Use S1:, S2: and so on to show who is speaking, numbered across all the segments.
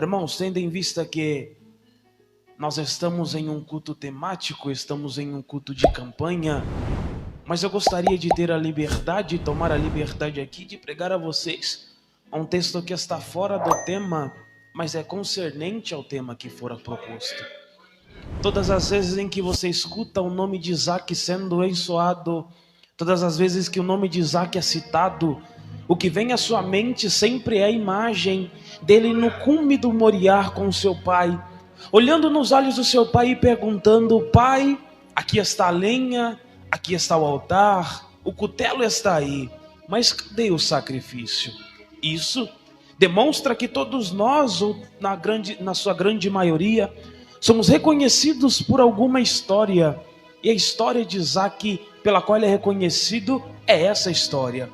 S1: Irmãos, tendo em vista que nós estamos em um culto temático, estamos em um culto de campanha, mas eu gostaria de ter a liberdade, tomar a liberdade aqui de pregar a vocês um texto que está fora do tema, mas é concernente ao tema que fora proposto. Todas as vezes em que você escuta o nome de Isaac sendo ensoado, todas as vezes que o nome de Isaac é citado, o que vem à sua mente sempre é a imagem dele no cume do Moriá com seu pai, olhando nos olhos do seu pai e perguntando: pai, aqui está a lenha, aqui está o altar, o cutelo está aí, mas cadê o sacrifício? Isso demonstra que todos nós, ou na sua grande maioria, somos reconhecidos por alguma história, e a história de Isaac pela qual ele é reconhecido é essa história.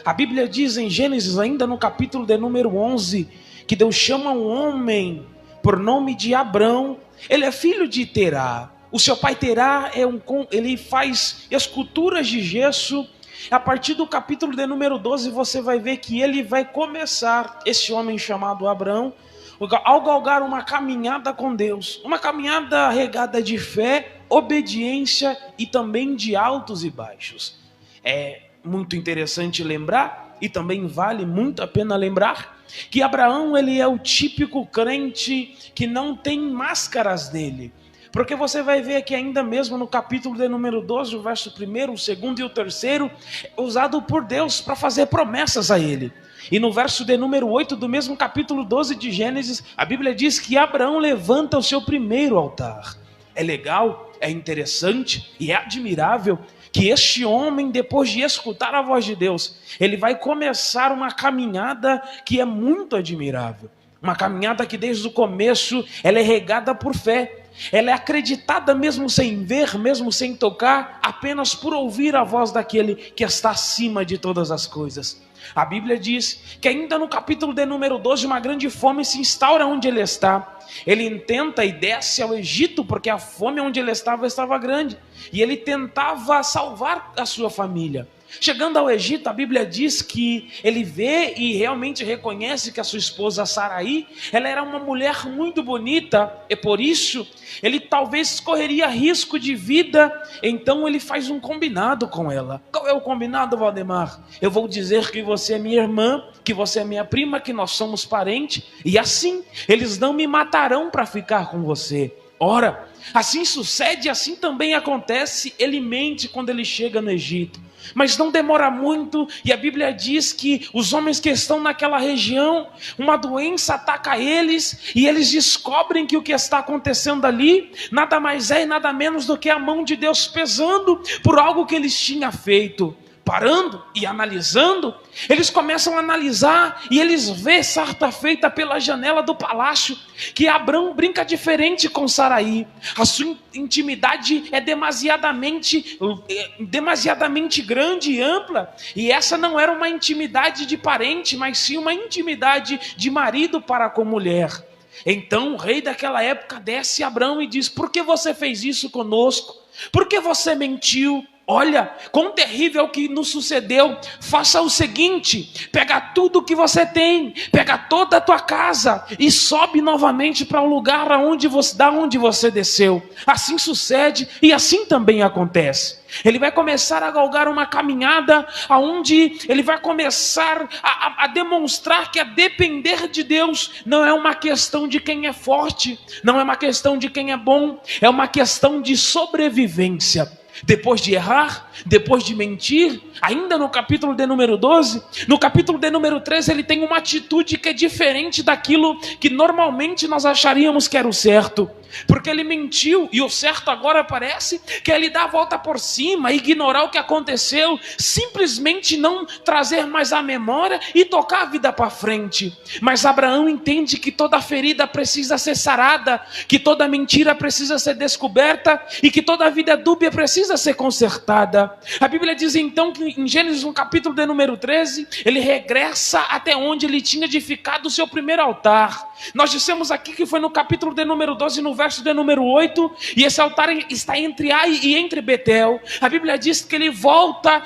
S1: A Bíblia diz em Gênesis, ainda no capítulo de número 11, que Deus chama um homem por nome de Abrão. Ele é filho de Terá. O seu pai Terá ele faz esculturas de gesso. A partir do capítulo de número 12 você vai ver que ele vai começar, esse homem chamado Abrão, ao galgar uma caminhada com Deus, uma caminhada regada de fé, obediência e também de altos e baixos. É muito interessante lembrar, e também vale muito a pena lembrar, que Abraão ele é o típico crente que não tem máscaras nele. Porque você vai ver que ainda mesmo no capítulo de número 12, o verso 1, o 2 e o 3, é usado por Deus para fazer promessas a ele. E no verso de número 8 do mesmo capítulo 12 de Gênesis, a Bíblia diz que Abraão levanta o seu primeiro altar. É legal, é interessante e é admirável que este homem, depois de escutar a voz de Deus, ele vai começar uma caminhada que é muito admirável. Uma caminhada que desde o começo ela é regada por fé. Ela é acreditada mesmo sem ver, mesmo sem tocar, apenas por ouvir a voz daquele que está acima de todas as coisas. A Bíblia diz que ainda no capítulo de número 12, uma grande fome se instaura onde ele está. Ele tenta e desce ao Egito, porque a fome onde ele estava grande. E ele tentava salvar a sua família. Chegando ao Egito, a Bíblia diz que ele vê e realmente reconhece que a sua esposa Saraí, ela era uma mulher muito bonita, e por isso ele talvez correria risco de vida. Então ele faz um combinado com ela. Qual é o combinado, Valdemar? Eu vou dizer que você é minha irmã, que você é minha prima, que nós somos parentes, e assim eles não me matarão para ficar com você. Ora, assim sucede, assim também acontece. Ele mente quando ele chega no Egito, mas não demora muito, e a Bíblia diz que os homens que estão naquela região, uma doença ataca eles, e eles descobrem que o que está acontecendo ali, nada mais é e nada menos do que a mão de Deus pesando por algo que eles tinham feito. Parando e analisando, eles começam a analisar e eles vê certa feita pela janela do palácio que Abrão brinca diferente com Saraí. A sua intimidade é demasiadamente grande e ampla, e essa não era uma intimidade de parente, mas sim uma intimidade de marido para com mulher. Então o rei daquela época desce a Abrão e diz: por que você fez isso conosco? Por que você mentiu? Olha, quão terrível que nos sucedeu. Faça o seguinte: pega tudo que você tem, pega toda a tua casa e sobe novamente para o lugar da onde você desceu. Assim sucede e assim também acontece. Ele vai começar a galgar uma caminhada onde ele vai começar a demonstrar que a depender de Deus não é uma questão de quem é forte, não é uma questão de quem é bom, é uma questão de sobrevivência. Depois de errar, depois de mentir, ainda no capítulo de número 12, no capítulo de número 13, ele tem uma atitude que é diferente daquilo que normalmente nós acharíamos que era o certo. Porque ele mentiu, e o certo agora parece que é ele dar a volta por cima, ignorar o que aconteceu, simplesmente não trazer mais a memória e tocar a vida para frente. Mas Abraão entende que toda ferida precisa ser sarada, que toda mentira precisa ser descoberta e que toda vida dúbia precisa ser consertada. A Bíblia diz então que em Gênesis, no capítulo de número 13, ele regressa até onde ele tinha edificado o seu primeiro altar. Nós dissemos aqui que foi no capítulo de número 12, no verso de número 8, e esse altar está entre Ai e entre Betel. A Bíblia diz que ele volta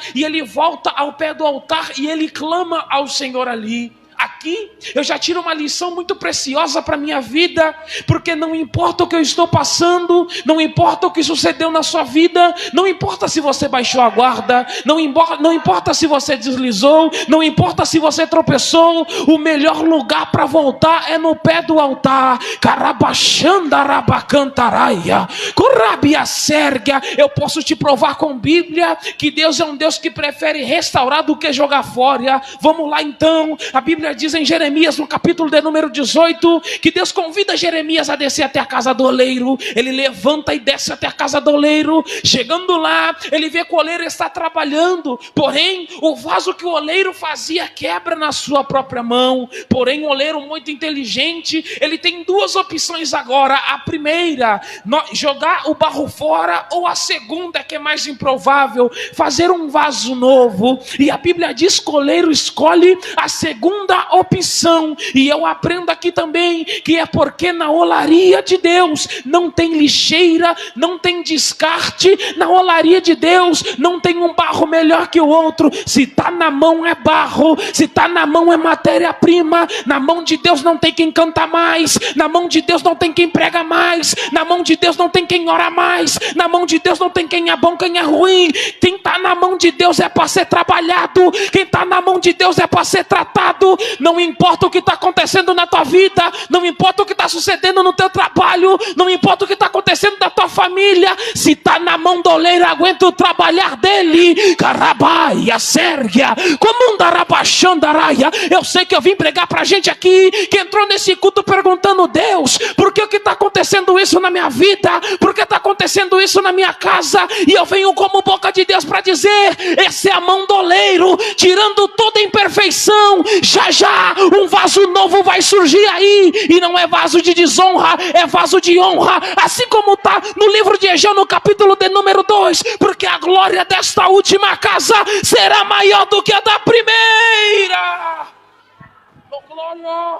S1: ao pé do altar e ele clama ao Senhor ali. aqui eu já tiro uma lição muito preciosa para a minha vida, porque não importa o que eu estou passando, não importa o que sucedeu na sua vida, não importa se você baixou a guarda, não importa se você deslizou, não importa se você tropeçou, o melhor lugar para voltar é no pé do altar. Carabachandarabacantaraya, corabia sérgia. Eu posso te provar com Bíblia que Deus é um Deus que prefere restaurar do que jogar fora. Vamos lá então, a Bíblia diz em Jeremias, no capítulo de número 18, que Deus convida Jeremias a descer até a casa do oleiro. Ele levanta e desce até a casa do oleiro. Chegando lá, ele vê que o oleiro está trabalhando, porém o vaso que o oleiro fazia quebra na sua própria mão. Porém o oleiro, muito inteligente, ele tem duas opções agora. A primeira, jogar o barro fora, ou a segunda, que é mais improvável, fazer um vaso novo. E a Bíblia diz que o oleiro escolhe a segunda opção. E eu aprendo aqui também que é porque na olaria de Deus não tem lixeira, não tem descarte. Na olaria de Deus não tem um barro melhor que o outro. Se está na mão é barro, se está na mão é matéria-prima. Na mão de Deus não tem quem canta mais, na mão de Deus não tem quem prega mais, na mão de Deus não tem quem ora mais, na mão de Deus não tem quem é bom, quem é ruim. Quem está na mão de Deus é para ser trabalhado, quem está na mão de Deus é para ser tratado. Não importa o que está acontecendo na tua vida, não importa o que está sucedendo no teu trabalho, não importa o que está acontecendo na tua família, se está na mão do oleiro, aguenta o trabalhar dele. Carabaia, sérgia, comandarabachandaraia. Eu sei que eu vim pregar para gente aqui que entrou nesse culto perguntando: Deus, por que está acontecendo isso na minha vida? Por que está acontecendo isso na minha casa? E eu venho como boca de Deus para dizer: essa é a mão do oleiro, tirando toda imperfeição. Já já um vaso novo vai surgir aí, e não é vaso de desonra, é vaso de honra, assim como está no livro de Egeu, no capítulo de número 2, porque a glória desta última casa será maior do que a da primeira. Oh, glória!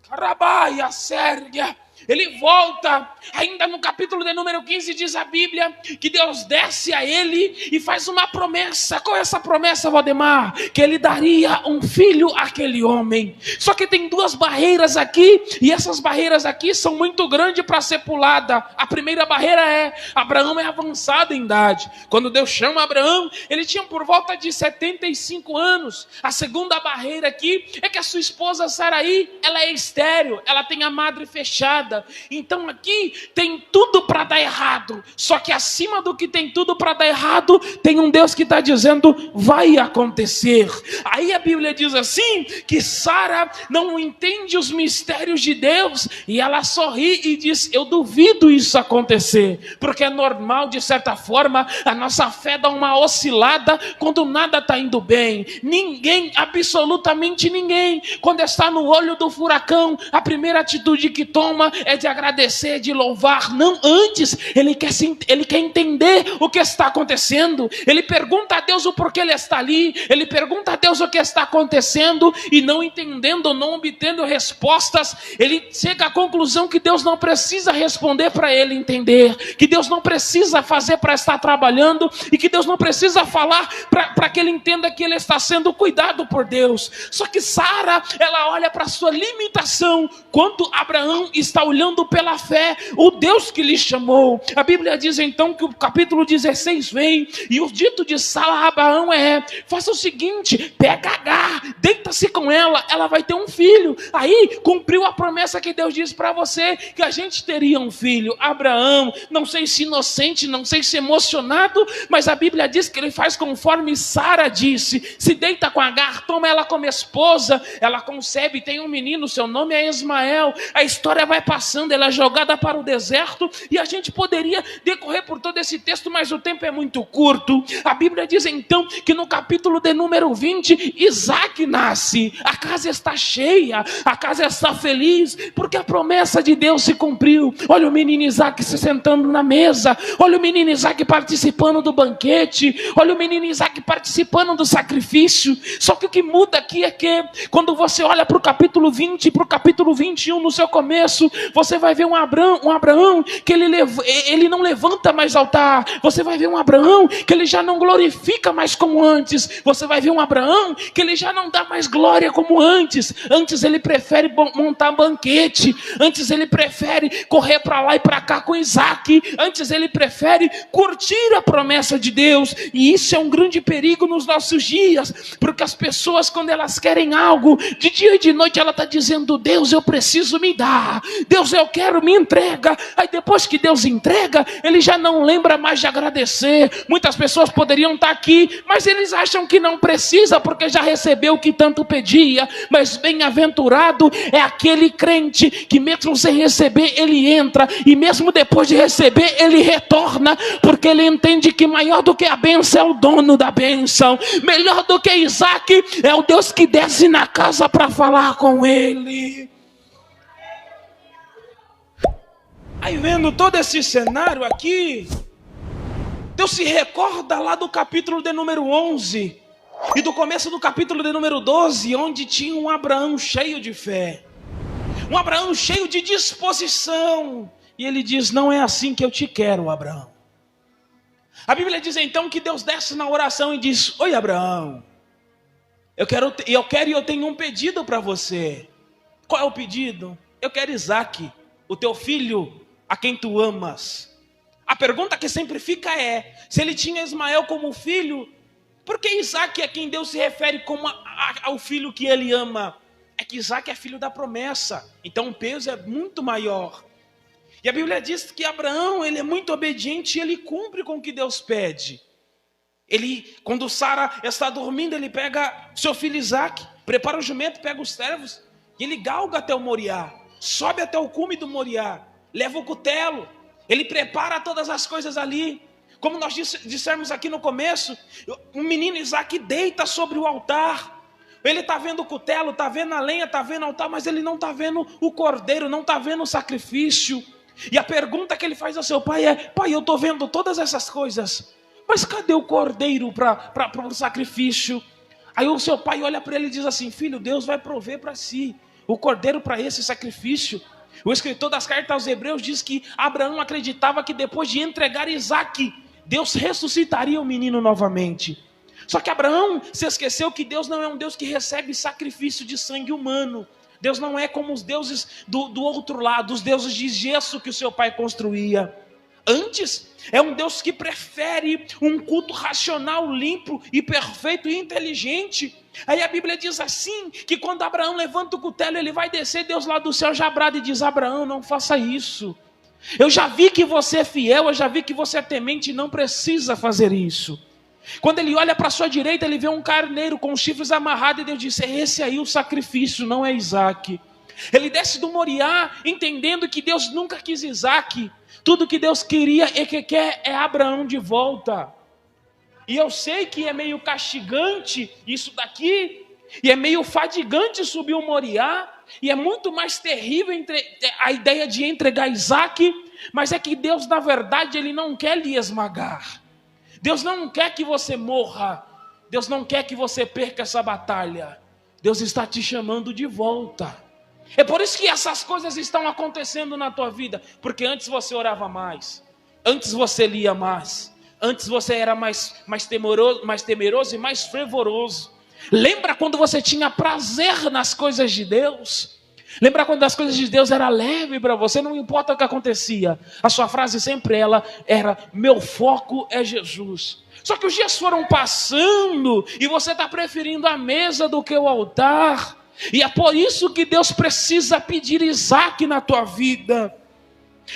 S1: Carabaia, sérgia. Ele volta, ainda no capítulo de número 15 diz a Bíblia que Deus desce a ele e faz uma promessa. Qual é essa promessa, Valdemar? Que ele daria um filho àquele homem. Só que tem duas barreiras aqui, e essas barreiras aqui são muito grandes para ser pulada. A primeira barreira é: Abraão é avançado em idade. Quando Deus chama Abraão, ele tinha por volta de 75 anos. A segunda barreira aqui é que a sua esposa Saraí, ela é estéril, ela tem a madre fechada. Então aqui tem tudo para dar errado. Só que acima do que tem tudo para dar errado, tem um Deus que está dizendo: vai acontecer. Aí a Bíblia diz assim, que Sara não entende os mistérios de Deus, e ela sorri e diz: eu duvido isso acontecer, porque é normal, de certa forma, a nossa fé dá uma oscilada quando nada está indo bem. Ninguém, absolutamente ninguém, quando está no olho do furacão, a primeira atitude que toma é de agradecer, de louvar. Não, antes ele quer entender o que está acontecendo. Ele pergunta a Deus o porquê ele está ali, ele pergunta a Deus o que está acontecendo, e não entendendo, não obtendo respostas, ele chega à conclusão que Deus não precisa responder para ele entender, que Deus não precisa fazer para estar trabalhando, e que Deus não precisa falar para que ele entenda que ele está sendo cuidado por Deus. Só que Sara, ela olha para a sua limitação, quando Abraão está olhando pela fé o Deus que lhe chamou. A Bíblia diz então que o capítulo 16 vem, e o dito de Sara a Abraão é: faça o seguinte, pega Agar, deita-se com ela, ela vai ter um filho. Aí cumpriu a promessa que Deus disse para você, que a gente teria um filho. Abraão, não sei se inocente, não sei se emocionado, mas a Bíblia diz que ele faz conforme Sara disse, se deita com Agar, toma ela como esposa, ela concebe, tem um menino, seu nome é Ismael. A história vai passando, ela é jogada para o deserto, e a gente poderia decorrer por todo esse texto, mas o tempo é muito curto. A Bíblia diz então que no capítulo de número 20, Isaac nasce. A casa está cheia, a casa está feliz, porque a promessa de Deus se cumpriu. Olha o menino Isaac se sentando na mesa, olha o menino Isaac participando do banquete, olha o menino Isaac participando do sacrifício. Só que o que muda aqui é que, quando você olha para o capítulo 20 e para o capítulo 21 no seu começo, Você vai ver um Abraão que ele não levanta mais altar. Você vai ver um Abraão que ele já não glorifica mais como antes. Você vai ver um Abraão que ele já não dá mais glória como antes. Antes ele prefere montar banquete. Antes ele prefere correr para lá e para cá com Isaac. Antes ele prefere curtir a promessa de Deus. E isso é um grande perigo nos nossos dias, porque as pessoas, quando elas querem algo, de dia e de noite ela está dizendo: Deus, eu preciso me dar, Deus, eu quero, me entrega. Aí depois que Deus entrega, ele já não lembra mais de agradecer. Muitas pessoas poderiam estar aqui, mas eles acham que não precisa, porque já recebeu o que tanto pedia. Mas bem-aventurado é aquele crente que mesmo sem receber, ele entra, e mesmo depois de receber, ele retorna, porque ele entende que maior do que a bênção é o dono da bênção. Melhor do que Isaac é o Deus que desce na casa para falar com ele. Aí, vendo todo esse cenário aqui, Deus se recorda lá do capítulo de número 11 e do começo do capítulo de número 12, onde tinha um Abraão cheio de fé, um Abraão cheio de disposição. E ele diz: não é assim que eu te quero, Abraão. A Bíblia diz então que Deus desce na oração e diz: oi, Abraão, eu quero e eu tenho um pedido para você. Qual é o pedido? Eu quero Isaac, o teu filho, a quem tu amas. A pergunta que sempre fica é: se ele tinha Ismael como filho, por que Isaac é quem Deus se refere como ao filho que ele ama? É que Isaac é filho da promessa, então o peso é muito maior. E a Bíblia diz que Abraão, ele é muito obediente e ele cumpre com o que Deus pede. Ele, quando Sara está dormindo, ele pega seu filho Isaac, prepara o jumento, pega os servos, e ele galga até o Moriá, sobe até o cume do Moriá, leva o cutelo, ele prepara todas as coisas ali. Como nós dissemos aqui no começo, o menino Isaac deita sobre o altar. Ele está vendo o cutelo, está vendo a lenha, está vendo o altar, mas ele não está vendo o cordeiro, não está vendo o sacrifício. E a pergunta que ele faz ao seu pai é: pai, eu estou vendo todas essas coisas, mas cadê o cordeiro para o sacrifício? Aí o seu pai olha para ele e diz assim: filho, Deus vai prover para si o cordeiro para esse sacrifício. O escritor das cartas aos Hebreus diz que Abraão acreditava que depois de entregar Isaac, Deus ressuscitaria o menino novamente. Só que Abraão se esqueceu que Deus não é um Deus que recebe sacrifício de sangue humano. Deus não é como os deuses do outro lado, os deuses de gesso que o seu pai construía. Antes, é um Deus que prefere um culto racional, limpo e perfeito e inteligente. Aí a Bíblia diz assim, que quando Abraão levanta o cutelo, ele vai descer, Deus lá do céu já brada e diz: Abraão, não faça isso. Eu já vi que você é fiel, eu já vi que você é temente, não precisa fazer isso. Quando ele olha para a sua direita, ele vê um carneiro com os chifres amarrados, e Deus disse: é esse aí o sacrifício, não é Isaac. Ele desce do Moriá, entendendo que Deus nunca quis Isaac. Tudo que Deus queria e que quer é Abraão de volta. E eu sei que é meio castigante isso daqui, e é meio fadigante subir o Moriá, e é muito mais terrível a ideia de entregar Isaac, mas é que Deus, na verdade, Ele não quer lhe esmagar. Deus não quer que você morra. Deus não quer que você perca essa batalha. Deus está te chamando de volta. É por isso que essas coisas estão acontecendo na tua vida. Porque antes você orava mais. Antes você lia mais. Antes você era mais temeroso e mais fervoroso. Lembra quando você tinha prazer nas coisas de Deus? Lembra quando as coisas de Deus eram leves para você? Não importa o que acontecia. A sua frase sempre era: meu foco é Jesus. Só que os dias foram passando e você está preferindo a mesa do que o altar. E é por isso que Deus precisa pedir Isaac na tua vida.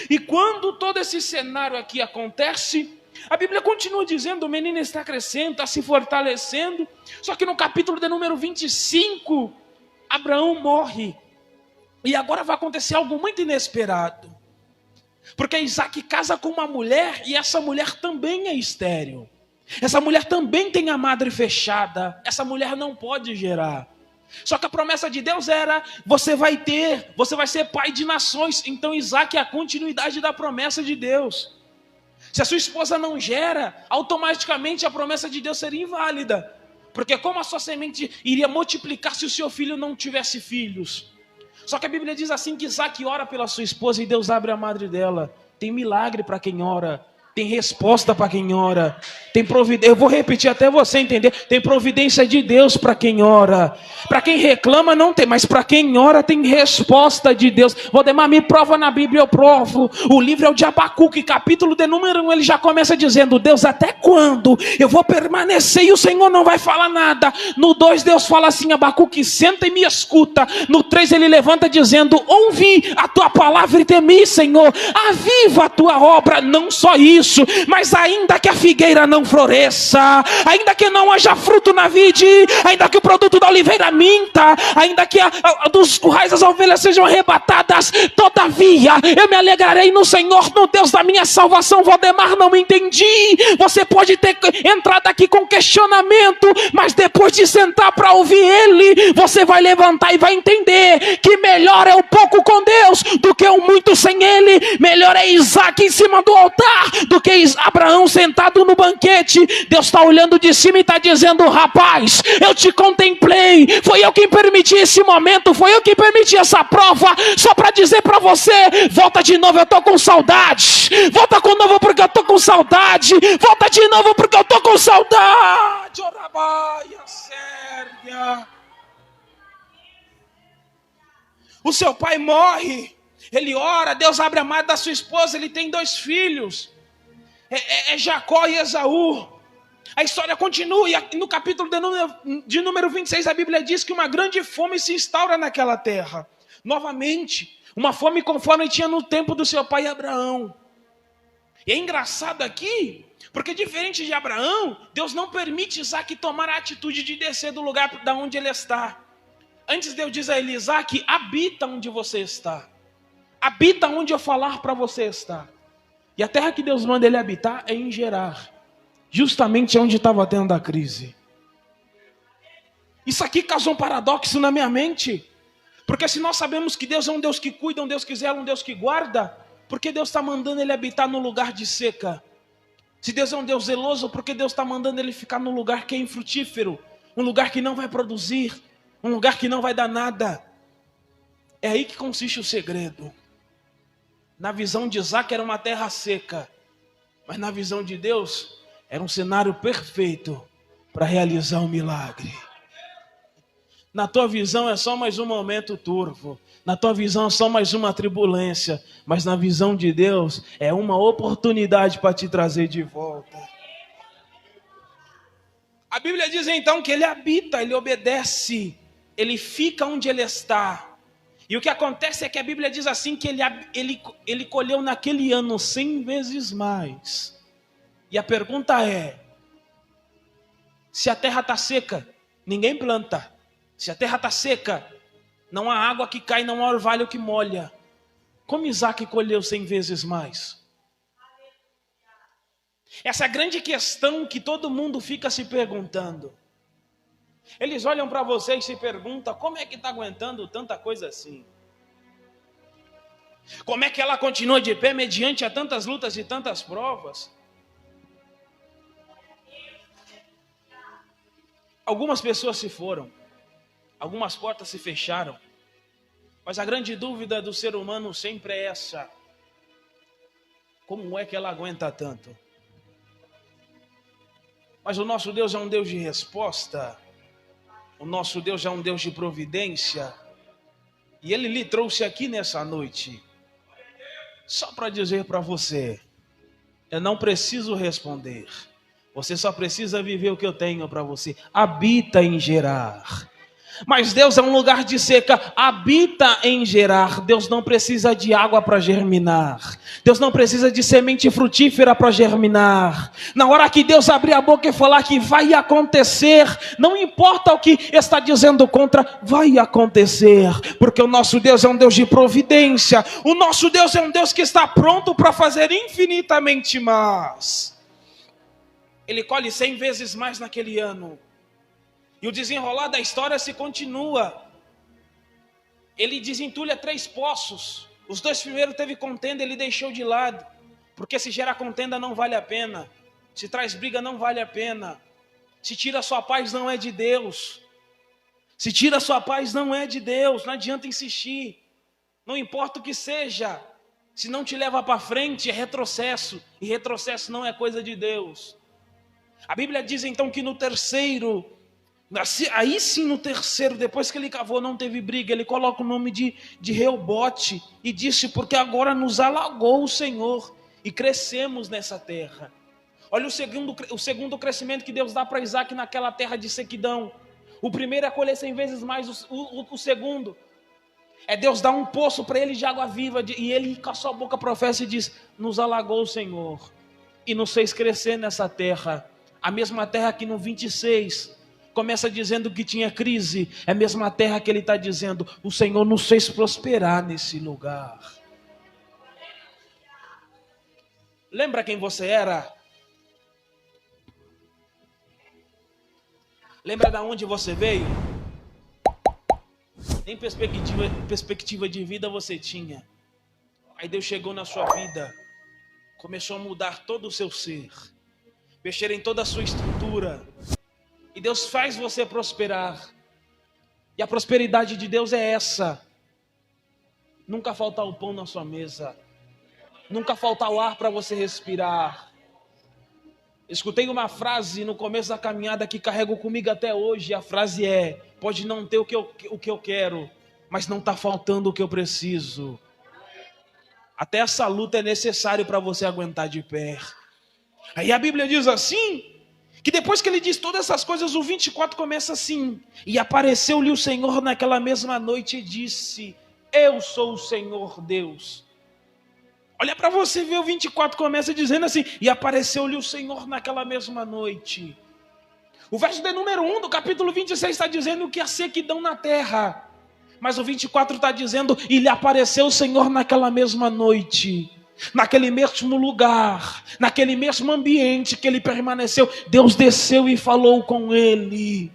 S1: E quando todo esse cenário aqui acontece, a Bíblia continua dizendo: o menino está crescendo, está se fortalecendo. Só que no capítulo de número 25, Abraão morre. E agora vai acontecer algo muito inesperado. Porque Isaac casa com uma mulher, e essa mulher também é estéril. Essa mulher também tem a madre fechada. Essa mulher não pode gerar. Só que a promessa de Deus era: você vai ser pai de nações. Então Isaac é a continuidade da promessa de Deus. Se a sua esposa não gera, automaticamente a promessa de Deus seria inválida. Porque como a sua semente iria multiplicar se o seu filho não tivesse filhos? Só que a Bíblia diz assim que Isaac ora pela sua esposa e Deus abre a madre dela. Tem milagre para quem ora. Tem resposta para quem ora. Tem providência. Eu vou repetir até você entender. Tem providência de Deus para quem ora. Para quem reclama não tem, mas para quem ora tem resposta de Deus. Valdemar, me prova na Bíblia, eu provo. O livro é o de Abacuque, capítulo de número 1, ele já começa dizendo: Deus, até quando eu vou permanecer e o Senhor não vai falar nada? No 2, Deus fala assim: Abacuque, senta e me escuta. No 3, ele levanta dizendo: ouvi a tua palavra e temi, Senhor. Aviva a tua obra. Não só isso, mas ainda que a figueira não floresça, ainda que não haja fruto na vide, ainda que o produto da oliveira minta, ainda que dos currais as ovelhas sejam arrebatadas, todavia eu me alegrarei no Senhor, no Deus da minha salvação. Valdemar, não entendi. Você pode ter entrado aqui com questionamento, mas depois de sentar para ouvir Ele, você vai levantar e vai entender que melhor é o pouco com Deus do que o muito sem Ele. Melhor é Isaac em cima do altar do que Abraão sentado no banquete. Deus está olhando de cima e está dizendo: rapaz, eu te contemplei, foi eu quem permiti esse momento, foi eu quem permiti essa prova, só para dizer para você: volta de novo, eu estou com saudade. Volta de novo porque eu estou com saudade. Volta de novo porque eu estou com saudade. Orabaia, Sérvia. O seu pai morre, ele ora, Deus abre a madre da sua esposa, ele tem 2 filhos. É Jacó e Esaú. A história continua e no capítulo de número 26 a Bíblia diz que uma grande fome se instaura naquela terra. Novamente, uma fome conforme tinha no tempo do seu pai Abraão. E é engraçado aqui, porque diferente de Abraão, Deus não permite Isaac tomar a atitude de descer do lugar da onde ele está. Antes Deus diz a ele: Isaac, habita onde você está. Habita onde eu falar para você estar. E a terra que Deus manda ele habitar é em Gerar. Justamente onde estava tendo a crise. Isso aqui causou um paradoxo na minha mente. Porque se nós sabemos que Deus é um Deus que cuida, um Deus que zela, um Deus que guarda, por que Deus está mandando ele habitar no lugar de seca? Se Deus é um Deus zeloso, por que Deus está mandando ele ficar num lugar que é infrutífero? Um lugar que não vai produzir, um lugar que não vai dar nada. É aí que consiste o segredo. Na visão de Isaac era uma terra seca, mas na visão de Deus era um cenário perfeito para realizar um milagre. Na tua visão é só mais um momento turvo, na tua visão é só mais uma turbulência, mas na visão de Deus é uma oportunidade para te trazer de volta. A Bíblia diz então que ele habita, ele obedece, ele fica onde ele está. E o que acontece é que a Bíblia diz assim que ele colheu naquele ano 100 vezes mais. E a pergunta é: se a terra está seca, ninguém planta. Se a terra está seca, não há água que cai, não há orvalho que molha. Como Isaac colheu 100 vezes mais? Essa é a grande questão que todo mundo fica se perguntando. Eles olham para você e se perguntam: como é que está aguentando tanta coisa assim? Como é que ela continua de pé mediante a tantas lutas e tantas provas? Algumas pessoas se foram, algumas portas se fecharam, mas a grande dúvida do ser humano sempre é essa: como é que ela aguenta tanto? Mas o nosso Deus é um Deus de resposta. O nosso Deus é um Deus de providência. E Ele lhe trouxe aqui nessa noite só para dizer para você: eu não preciso responder. Você só precisa viver o que eu tenho para você. Habita em Gerar. Mas Deus é um lugar de seca. Habita em Gerar. Deus não precisa de água para germinar. Deus não precisa de semente frutífera para germinar. Na hora que Deus abrir a boca e falar que vai acontecer, não importa o que está dizendo contra, vai acontecer. Porque o nosso Deus é um Deus de providência. O nosso Deus é um Deus que está pronto para fazer infinitamente mais. Ele colhe 100 vezes mais naquele ano. E o desenrolar da história se continua. Ele desentulha 3 poços. Os 2 primeiros teve contenda, ele deixou de lado. Porque se gera contenda não vale a pena. Se traz briga não vale a pena. Se tira sua paz não é de Deus. Se tira a sua paz, não é de Deus, não adianta insistir. Não importa o que seja, se não te leva para frente, é retrocesso. E retrocesso não é coisa de Deus. A Bíblia diz então que no terceiro, aí sim no terceiro, depois que ele cavou, não teve briga. Ele coloca o nome de Reobote e disse, porque agora nos alagou o Senhor e crescemos nessa terra. Olha o segundo crescimento que Deus dá para Isaac naquela terra de sequidão. O primeiro é colher 100 vezes mais, o segundo é Deus dar um poço para ele de água viva, e ele com a sua boca professa e diz, nos alagou o Senhor e nos fez crescer nessa terra. A mesma terra que no 26 começa dizendo que tinha crise, é a mesma terra que ele está dizendo, o Senhor nos fez prosperar nesse lugar. Lembra quem você era? Lembra de onde você veio? Nem perspectiva de vida você tinha. Aí Deus chegou na sua vida, começou a mudar todo o seu ser, mexer em toda a sua estrutura. E Deus faz você prosperar. E a prosperidade de Deus é essa: nunca faltar o pão na sua mesa, nunca faltar o ar para você respirar. Escutei uma frase no começo da caminhada que carrego comigo até hoje. A frase é: pode não ter o que eu quero, mas não está faltando o que eu preciso. Até essa luta é necessário para você aguentar de pé. Aí a Bíblia diz assim, que depois que ele diz todas essas coisas, o 24 começa assim: e apareceu-lhe o Senhor naquela mesma noite e disse, eu sou o Senhor Deus. Olha para você ver, o 24 começa dizendo assim, e apareceu-lhe o Senhor naquela mesma noite. O verso de número 1 do capítulo 26 está dizendo que há sequidão na terra. Mas o 24 está dizendo, e lhe apareceu o Senhor naquela mesma noite. Naquele mesmo lugar, naquele mesmo ambiente que ele permaneceu, Deus desceu e falou com ele.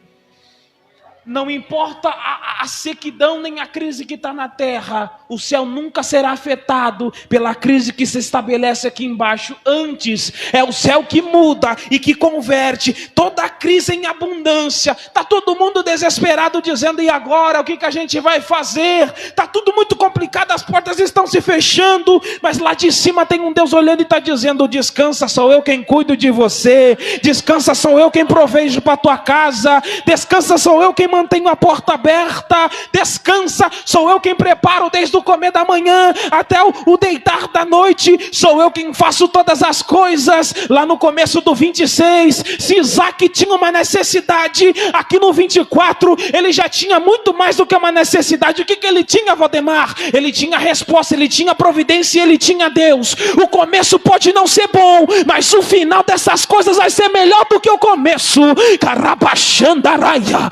S1: Não importa a sequidão nem a crise que está na terra, o céu nunca será afetado pela crise que se estabelece aqui embaixo. Antes, é o céu que muda e que converte toda a crise em abundância. Está todo mundo desesperado dizendo, e agora? O que a gente vai fazer? Está tudo muito complicado, as portas estão se fechando, mas lá de cima tem um Deus olhando e está dizendo, descansa, sou eu quem cuido de você. Descansa, sou eu quem provejo para a tua casa. Descansa, sou eu quem mantenho a porta aberta. Descansa, sou eu quem preparo desde o comer da manhã até o deitar da noite. Sou eu quem faço todas as coisas. Lá no começo do 26, se Isaac tinha uma necessidade, aqui no 24 ele já tinha muito mais do que uma necessidade. O que ele tinha, Valdemar? Ele tinha resposta, ele tinha providência e ele tinha Deus. O começo pode não ser bom, mas o final dessas coisas vai ser melhor do que o começo. Carabachandaraia,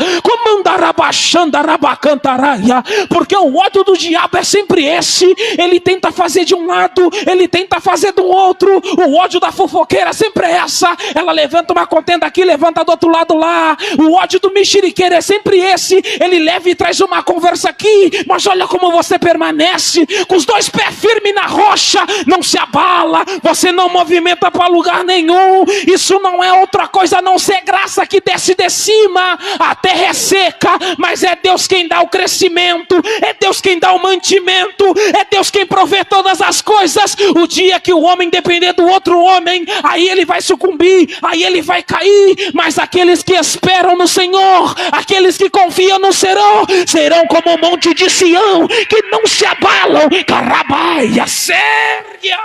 S1: comandarabachandarabacantaraya, porque o ódio do diabo é sempre esse. Ele tenta fazer de um lado, ele tenta fazer do outro. O ódio da fofoqueira sempre é essa, ela levanta uma contenda aqui, levanta do outro lado lá. O ódio do mexeriqueiro é sempre esse, ele leva e traz uma conversa aqui, mas olha como você permanece, com os dois pés firmes na rocha, não se abala, você não movimenta para lugar nenhum. Isso não é outra coisa a não ser graça que desce de cima. A terra é seca, mas é Deus quem dá o crescimento, é Deus quem dá o mantimento, é Deus quem provê todas as coisas. O dia que o homem depender do outro homem, aí ele vai sucumbir, aí ele vai cair, mas aqueles que esperam no Senhor, aqueles que confiam no Senhor, serão como o monte de Sião, que não se abalam. Carabaia, séria.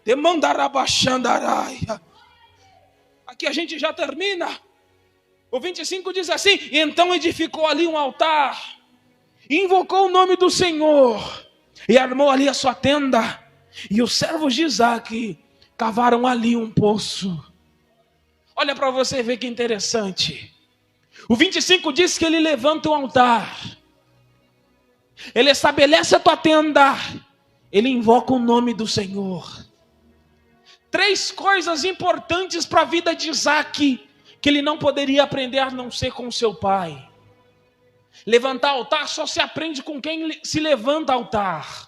S1: Demandarabachandaraia. Aqui a gente já termina. O 25 diz assim: e então edificou ali um altar, invocou o nome do Senhor, e armou ali a sua tenda. E os servos de Isaac cavaram ali um poço. Olha para você ver que interessante. O 25 diz que ele levanta um altar, ele estabelece a tua tenda, ele invoca o nome do Senhor. 3 coisas importantes para a vida de Isaac, que ele não poderia aprender a não ser com seu pai. Levantar altar só se aprende com quem se levanta altar.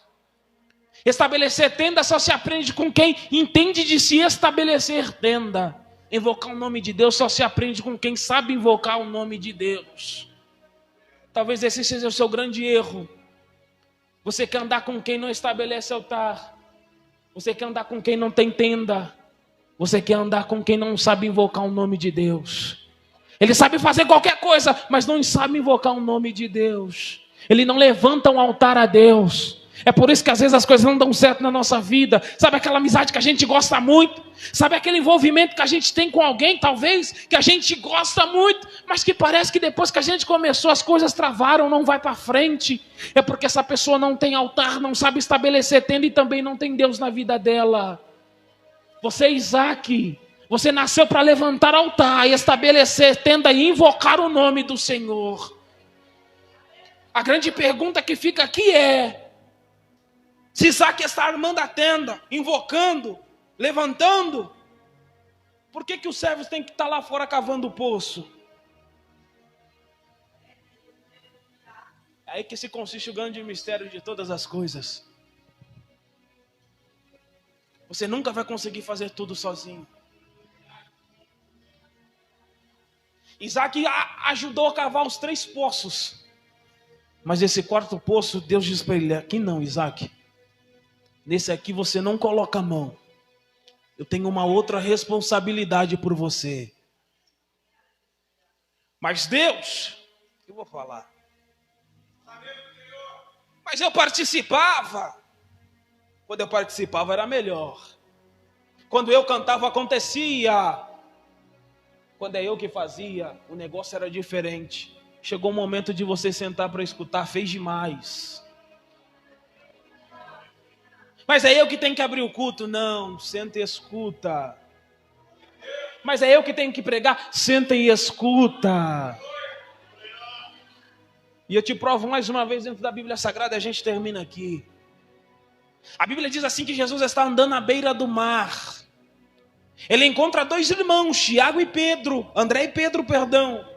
S1: Estabelecer tenda só se aprende com quem entende de se estabelecer tenda. Invocar o nome de Deus só se aprende com quem sabe invocar o nome de Deus. Talvez esse seja o seu grande erro. Você quer andar com quem não estabelece altar. Você quer andar com quem não tem tenda. Você quer andar com quem não sabe invocar o nome de Deus. Ele sabe fazer qualquer coisa, mas não sabe invocar o nome de Deus. Ele não levanta um altar a Deus. É por isso que às vezes as coisas não dão certo na nossa vida. Sabe aquela amizade que a gente gosta muito? Sabe aquele envolvimento que a gente tem com alguém, talvez, que a gente gosta muito, mas que parece que depois que a gente começou as coisas travaram, não vai para frente. É porque essa pessoa não tem altar, não sabe estabelecer tenda e também não tem Deus na vida dela. Você é Isaac. Você nasceu para levantar altar e estabelecer tenda e invocar o nome do Senhor. A grande pergunta que fica aqui é: se Isaac está armando a tenda, invocando, levantando, por que os servos têm que estar lá fora cavando o poço? É aí que se consiste o grande mistério de todas as coisas. Você nunca vai conseguir fazer tudo sozinho. Isaac ajudou a cavar os 3 poços. Mas esse 4º poço, Deus diz para ele: aqui não, Isaac. Nesse aqui você não coloca a mão. Eu tenho uma outra responsabilidade por você. Mas Deus, eu vou falar. Mas eu participava. Quando eu participava era melhor. Quando eu cantava acontecia. Quando é eu que fazia, o negócio era diferente. Chegou o momento de você sentar para escutar, fez demais. Mas é eu que tenho que abrir o culto? Não, senta e escuta. Mas é eu que tenho que pregar? Senta e escuta. E eu te provo mais uma vez dentro da Bíblia Sagrada, a gente termina aqui. A Bíblia diz assim que Jesus está andando à beira do mar. Ele encontra 2 irmãos, Tiago e Pedro, André e Pedro, perdão.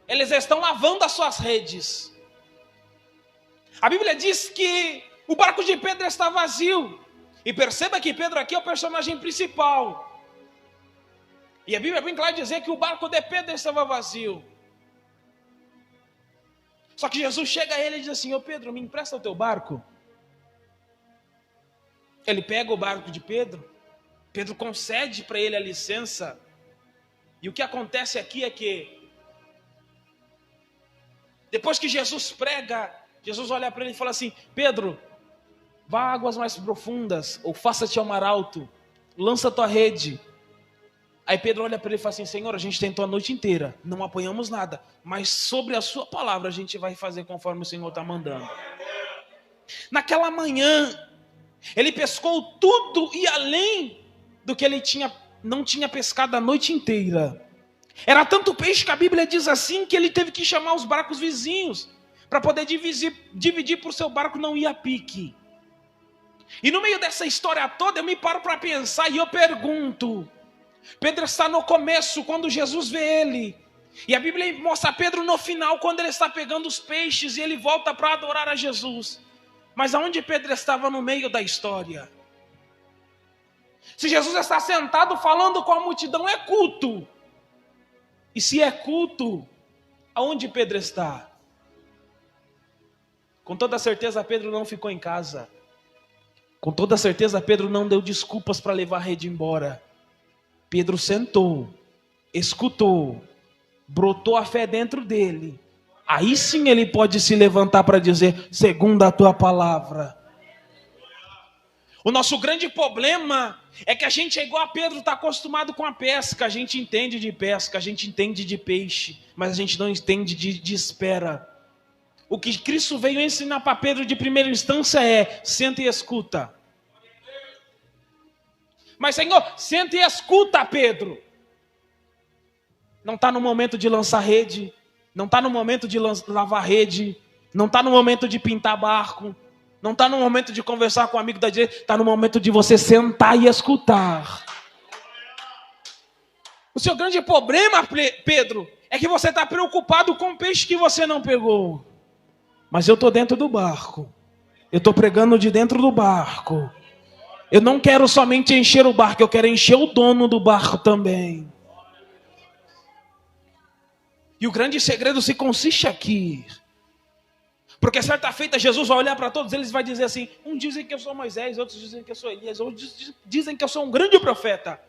S1: Eles estão lavando as suas redes. A Bíblia diz que o barco de Pedro está vazio. E perceba que Pedro aqui é o personagem principal. E a Bíblia vem claro dizer que o barco de Pedro estava vazio. Só que Jesus chega a ele e diz assim: ô Pedro, me empresta o teu barco. Ele pega o barco de Pedro. Pedro concede para ele a licença. E o que acontece aqui é que depois que Jesus prega, Jesus olha para ele e fala assim: Pedro, vá a águas mais profundas, ou faça-te ao mar alto, lança a tua rede. Aí Pedro olha para ele e fala assim: Senhor, a gente tentou a noite inteira, não apanhamos nada, mas sobre a sua palavra a gente vai fazer conforme o Senhor está mandando. Naquela manhã, ele pescou tudo e além do que ele não tinha pescado a noite inteira. Era tanto peixe que a Bíblia diz assim que ele teve que chamar os barcos vizinhos para poder dividir para o seu barco não ir a pique. E no meio dessa história toda eu me paro para pensar e eu pergunto: Pedro está no começo quando Jesus vê ele, e a Bíblia mostra Pedro no final quando ele está pegando os peixes e ele volta para adorar a Jesus. Mas aonde Pedro estava no meio da história? Se Jesus está sentado falando com a multidão, é culto. E se é culto, aonde Pedro está? Com toda certeza Pedro não ficou em casa. Com toda certeza Pedro não deu desculpas para levar a rede embora. Pedro sentou, escutou, brotou a fé dentro dele. Aí sim ele pode se levantar para dizer: segundo a tua palavra. O nosso grande problema é que a gente é igual a Pedro, está acostumado com a pesca. A gente entende de pesca, a gente entende de peixe, mas a gente não entende de espera. O que Cristo veio ensinar para Pedro de primeira instância é: senta e escuta. Mas Senhor, senta e escuta, Pedro. Não está no momento de lançar rede, não está no momento de lavar rede, não está no momento de pintar barco, não está no momento de conversar com o amigo da direita, está no momento de você sentar e escutar. O seu grande problema, Pedro, é que você está preocupado com o peixe que você não pegou. Mas eu estou dentro do barco. Eu estou pregando de dentro do barco. Eu não quero somente encher o barco, eu quero encher o dono do barco também. E o grande segredo se consiste aqui. Porque certa feita Jesus vai olhar para todos eles e vai dizer assim: uns dizem que eu sou Moisés, outros dizem que eu sou Elias, outros dizem que eu sou um grande profeta.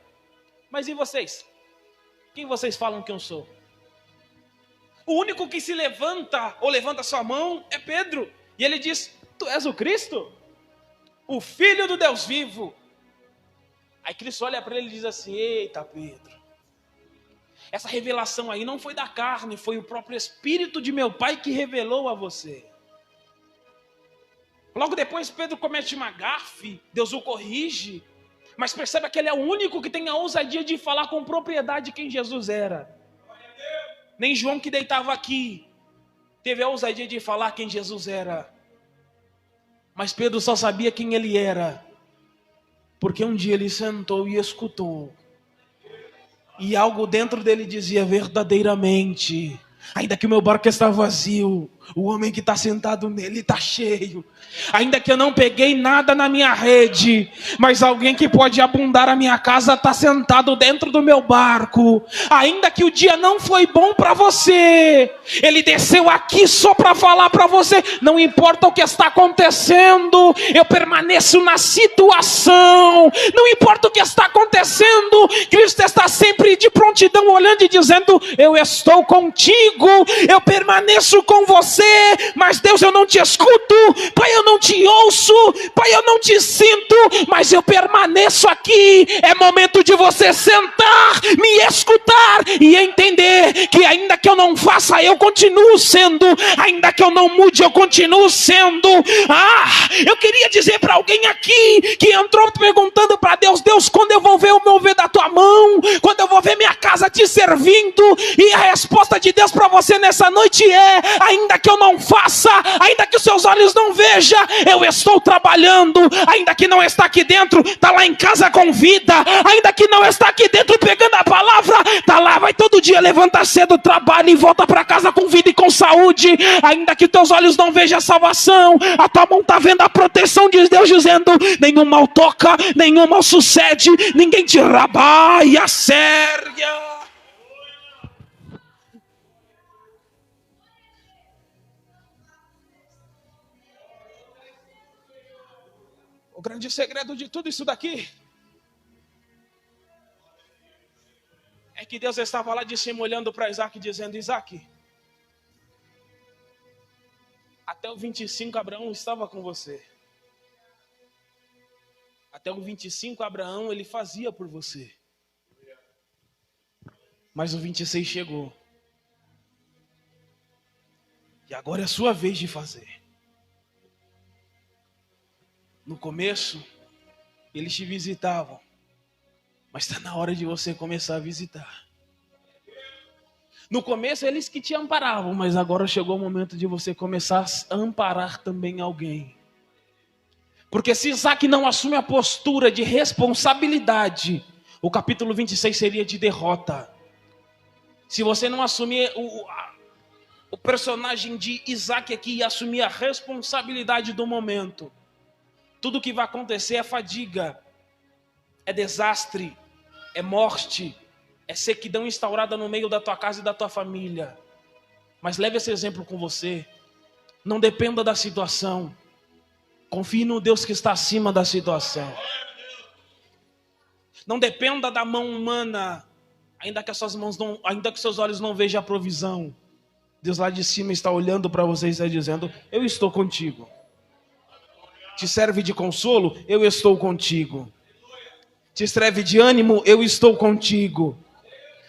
S1: Mas e vocês? Quem vocês falam que eu sou? O único que se levanta ou levanta sua mão é Pedro. E ele diz: tu és o Cristo? O Filho do Deus vivo. Aí Cristo olha para ele e diz assim: eita Pedro, essa revelação aí não foi da carne, foi o próprio Espírito de meu Pai que revelou a você. Logo depois Pedro comete uma gafe, Deus o corrige, mas percebe que ele é o único que tem a ousadia de falar com propriedade quem Jesus era. Nem João, que deitava aqui, teve a ousadia de falar quem Jesus era. Mas Pedro só sabia quem ele era, porque um dia ele sentou e escutou. E algo dentro dele dizia: verdadeiramente, ainda que o meu barco está vazio, o homem que está sentado nele está cheio. Ainda que eu não peguei nada na minha rede, mas alguém que pode abundar a minha casa está sentado dentro do meu barco. Ainda que o dia não foi bom para você, ele desceu aqui só para falar para você: não importa o que está acontecendo, eu permaneço na situação. Não importa o que está acontecendo, Cristo está sempre de prontidão, olhando e dizendo: eu estou contigo, eu permaneço com você. Mas Deus, eu não te escuto, Pai, eu não te ouço, Pai, eu não te sinto, mas eu permaneço aqui. É momento de você sentar, me escutar e entender que ainda que eu não faça, eu continuo sendo. Ainda que eu não mude, eu continuo sendo. Eu queria dizer para alguém aqui que entrou perguntando para Deus: Deus, quando eu vou ver o mover da tua mão? Quando eu vou ver minha casa te servindo? E a resposta de Deus para você nessa noite é: ainda que eu não faça, ainda que os seus olhos não vejam, eu estou trabalhando. Ainda que não está aqui dentro, está lá em casa com vida. Ainda que não está aqui dentro pegando a palavra, está lá, vai todo dia, levanta cedo, trabalha e volta para casa com vida e com saúde. Ainda que teus olhos não vejam a salvação, a tua mão está vendo a proteção de Deus, dizendo: nenhum mal toca, nenhum mal sucede, ninguém te rabaia, sérvia. O grande segredo de tudo isso daqui é que Deus estava lá de cima olhando para Isaac, dizendo: Isaac, até o 25 Abraão estava com você. Até o 25 Abraão ele fazia por você. Mas o 26 chegou. E agora é a sua vez de fazer. No começo, eles te visitavam, mas está na hora de você começar a visitar. No começo, eles que te amparavam, mas agora chegou o momento de você começar a amparar também alguém. Porque se Isaac não assume a postura de responsabilidade, o capítulo 26 seria de derrota. Se você não assumir o personagem de Isaac aqui e assumir a responsabilidade do momento, tudo que vai acontecer é fadiga, é desastre, é morte, é sequidão instaurada no meio da tua casa e da tua família. Mas leve esse exemplo com você. Não dependa da situação. Confie no Deus que está acima da situação. Não dependa da mão humana, ainda que as suas mãos não, ainda que seus olhos não vejam a provisão. Deus lá de cima está olhando para você e está dizendo: eu estou contigo. Te serve de consolo? Eu estou contigo. Te serve de ânimo? Eu estou contigo.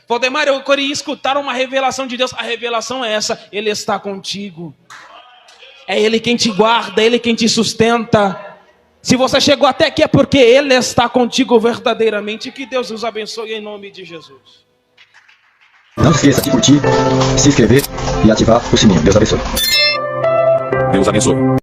S1: Valdemar, eu queria escutar uma revelação de Deus. A revelação é essa: Ele está contigo. É Ele quem te guarda, é Ele quem te sustenta. Se você chegou até aqui é porque Ele está contigo verdadeiramente. Que Deus os abençoe em nome de Jesus.
S2: Não esqueça de curtir, se inscrever e ativar o sininho. Deus abençoe. Deus abençoe.